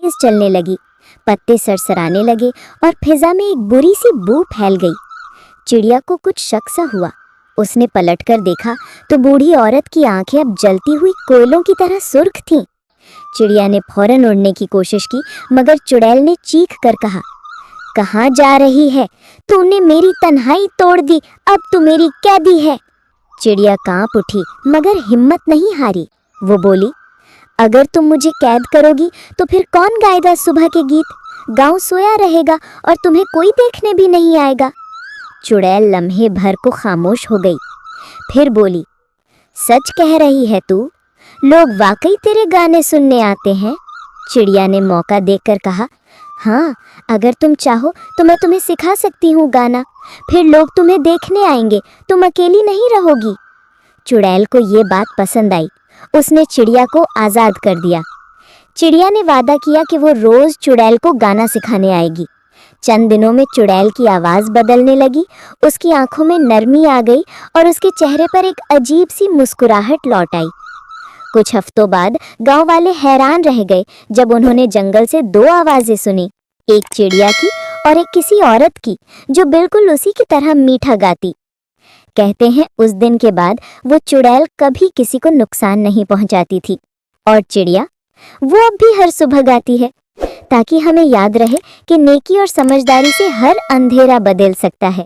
तेज चलने लगी, पत्ते सरसराने लगे और फिजा में एक बुरी सी बू फैल गई। चिड़िया को कुछ शक सा हुआ। उसने पलटकर देखा तो बूढ़ी औरत की आंखें अब जलती हुई कोयलों की तरह सुर्ख थीं। चिड़िया ने फौरन उड़ने की कोशिश की, मगर चुड़ैल ने चीख कर कहा, कहाँ जा रही है? तूने मेरी तन्हाई तोड़ दी, अब तू मेरी कैदी है। चिड़िया कांप उठी, मगर हिम्मत नहीं हारी। वो बोली, अगर तुम मुझे कैद करोगी तो फिर कौन गाएगा सुबह के गीत? गांव सोया रहेगा और तुम्हें कोई देखने भी नहीं आएगा। चुड़ैल लम्हे भर को खामोश हो गई, फिर बोली, सच कह रही है तू? लोग वाकई तेरे गाने सुनने आते हैं? चिड़िया ने मौका देखकर कहा, हाँ, अगर तुम चाहो तो मैं तुम्हें सिखा सकती हूँ गाना। फिर लोग तुम्हें देखने आएंगे, तुम अकेली नहीं रहोगी। चुड़ैल को ये बात पसंद आई। उसने चिड़िया को आज़ाद कर दिया। चिड़िया ने वादा किया कि वो रोज़ चुड़ैल को गाना सिखाने आएगी। चंद दिनों में चुड़ैल की आवाज़ बदलने लगी, उसकी आंखों में नरमी आ गई और उसके चेहरे पर एक अजीब सी मुस्कुराहट लौट आई। कुछ हफ्तों बाद गांव वाले हैरान रह गए जब उन्होंने जंगल से दो आवाज़ें सुनी, एक चिड़िया की और एक किसी औरत की, जो बिल्कुल उसी की तरह मीठा गाती। कहते हैं उस दिन के बाद वो चुड़ैल कभी किसी को नुकसान नहीं पहुंचाती थी, और चिड़िया वो अब भी हर सुबह गाती है, ताकि हमें याद रहे कि नेकी और समझदारी से हर अंधेरा बदल सकता है।